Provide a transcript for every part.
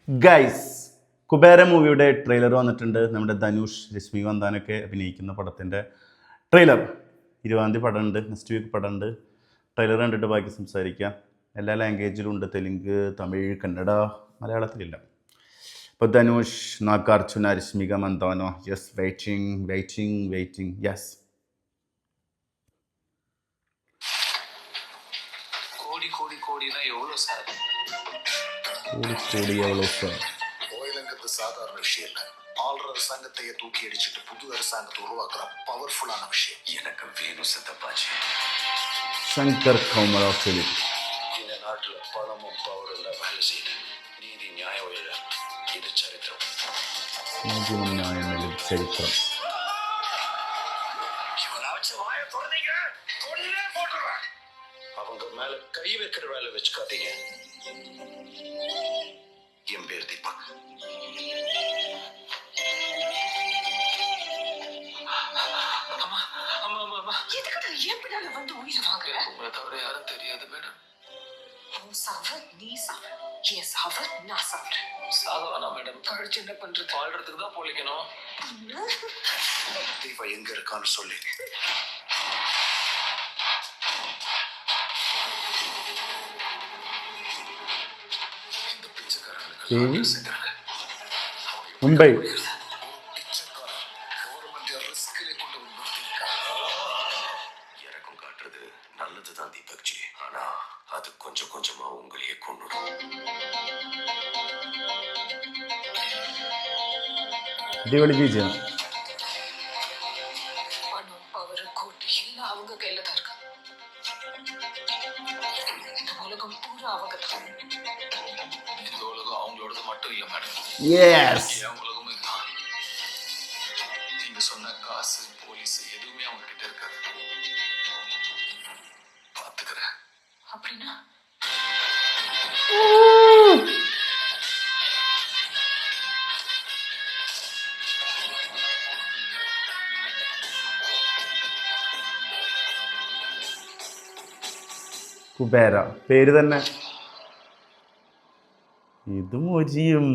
Guys, Kubera മൂവിയുടെ trailer വന്നിട്ടുണ്ട്. നമ്മുടെ ധനുഷ്, രശ്മി മന്ദാനൊക്കെ അഭിനയിക്കുന്ന പടത്തിൻ്റെ ട്രെയിലർ 20 പടമുണ്ട്. നെക്സ്റ്റ് വീക്ക് പടമുണ്ട്. ട്രെയിലർ കണ്ടിട്ട് ബാക്കി സംസാരിക്കാം. എല്ലാ ലാംഗ്വേജിലും ഉണ്ട്. തെലുങ്ക്, തമിഴ്, കന്നഡ, മലയാളത്തിലില്ല. ഇപ്പോൾ Dhanush, Nagarjuna, Rashmika Mandhana. Yes, waiting. Yes. கோடி எவ்வளோ சார்? கோயிலுங்கிறது சாதாரண விஷயம் இல்லை. ஆள்ற அரசாங்கத்தையே தூக்கி அடிச்சுட்டு புது அரசாங்கத்தை உருவாக்குற பவர்ஃபுல்லான விஷயம். எனக்கு வேணும் சித்தப்பாச்சி. சங்கர் கௌமரா ஃபிலிம். இந்த நாட்டில் பணமும் பவர் எல்லாம் வேலை செய்யுது. நீதி நியாயம் இல்லை. இது சரித்திரம். நீதியும் நியாயம் இல்லை, சரித்திரம். அவங்க மேல கை வைக்கிற வேலை வச்சுக்காதீங்க. என் பேர் தீபக். எதுக்கு ஏன் பின்னால வந்து உயிரை வாங்குற? உங்களை தவிர யாரும் தெரியாது மேடம். உன் சாவு நீ சாவு, என் சாவு நான் சாவுறேன். சாகவானா மேடம்? கழிச்சு என்ன பண்றது? வாழ்றதுக்கு தான் பொழைக்கணும். தீபா எங்க இருக்கான்னு சொல்லி. മുംബൈ. எனக்கும் காட்டுறது நல்லதுதான் தீபக்ஜி. ஆனா அது கொஞ்சம் கொஞ்சமா உங்களையே கொண்டுடும். அடிப்பொலி விஜயம். பணம், பவர், கோட்டு எல்லாம் அவங்க கையில தான் இருக்கு. இந்த உலகம் பூரா அவங்க தான். இந்த உலகம் அவங்களோடது மட்டும் இல்ல மேடம். எஸ். என் உலகமும் இதுதான். நீங்க சொன்ன காசு, போலீஸ் எதுவுமே அவங்க கிட்ட இருக்காது. பாத்துக்கிறேன். அப்படின்னா കുബേര പേര് തന്നെ. ഇത് മൊരിയും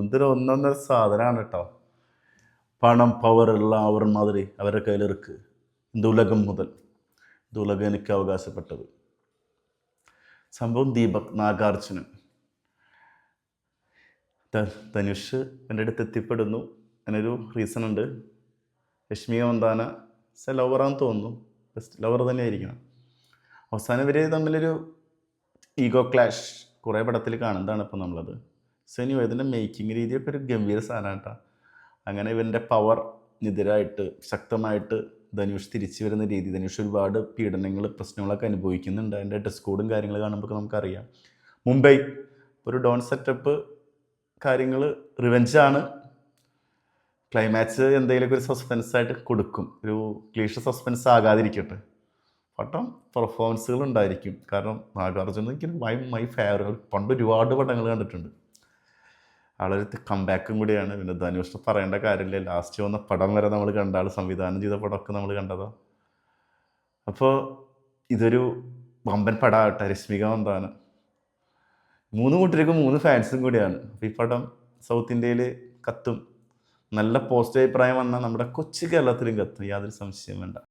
ഇതൊരു ഒന്നൊന്നര സാധനമാണ് കേട്ടോ. പണം, പവർ എല്ലാം അവർ മാതിരി അവരുടെ കയ്യിലിருக்கு. இந்த உலகம் முதல் இந்த உலகம் എനിക്ക് അവകാശപ്പെട്ടത്. സംഭവം ദീപക്, നാഗാർജുനൻ, ധനുഷ് എൻ്റെ അടുത്ത് എത്തിപ്പെടുന്നു. അതിനൊരു റീസൺ ഉണ്ട്. രശ്മി മന്ദാന ലവറാന്ന് തോന്നുന്നു. ബെസ്റ്റ് ലവർ തന്നെ ആയിരിക്കണം. അവസാനം ഇവർ തമ്മിലൊരു ഈഗോ ക്ലാഷ് കുറേ പടത്തിൽ കാണുന്നതാണ് ഇപ്പോൾ നമ്മളത്. സോ ഇനി ഇതിൻ്റെ മേക്കിംഗ് രീതിയൊക്കെ ഒരു ഗംഭീര സാധനമാണ് കേട്ടോ. അങ്ങനെ ഇവൻ്റെ പവറിനെതിരായിട്ട് ശക്തമായിട്ട് ധനുഷ് തിരിച്ചു വരുന്ന രീതി. ധനുഷ് ഒരുപാട് പീഡനങ്ങൾ, പ്രശ്നങ്ങളൊക്കെ അനുഭവിക്കുന്നുണ്ട്. അതിൻ്റെ ഡ്രസ് കോഡും കാര്യങ്ങൾ കാണുമ്പോൾ നമുക്കറിയാം. മുംബൈ ഒരു ഡോൺ സെറ്റപ്പ് കാര്യങ്ങൾ, റിവെഞ്ചാണ്. ക്ലൈമാക്സ് എന്തെങ്കിലുമൊക്കെ ഒരു സസ്പെൻസായിട്ട് കൊടുക്കും. ഒരു ക്ലീഷ സസ്പെൻസ് ആകാതിരിക്കട്ടെ. പട്ടം പെർഫോമൻസുകൾ ഉണ്ടായിരിക്കും. കാരണം നാഗാർജുന എനിക്ക് മൈ ഫേവറേറ്റ്. പണ്ട് ഒരുപാട് പടങ്ങൾ കണ്ടിട്ടുണ്ട്. ആളൊരു കംബാക്കും കൂടിയാണ്. പിന്നെ ധനുഷ് പറയേണ്ട കാര്യമില്ല. ലാസ്റ്റ് വന്ന പടം വരെ നമ്മൾ കണ്ട ആൾ സംവിധാനം ചെയ്ത പടമൊക്കെ നമ്മൾ കണ്ടതാണ്. അപ്പോൾ ഇതൊരു വമ്പൻ പടമാകട്ടെ. രശ്മിക മന്ദാന 3 കൂട്ടർക്കും 3 ഫാൻസും കൂടിയാണ്. അപ്പോൾ ഈ പടം സൗത്ത് ഇന്ത്യയിൽ കത്തും. നല്ല പോസിറ്റീവ് അഭിപ്രായം വന്നാൽ നമ്മുടെ കൊച്ചു കേരളത്തിലും കത്തും. യാതൊരു സംശയം വേണ്ട.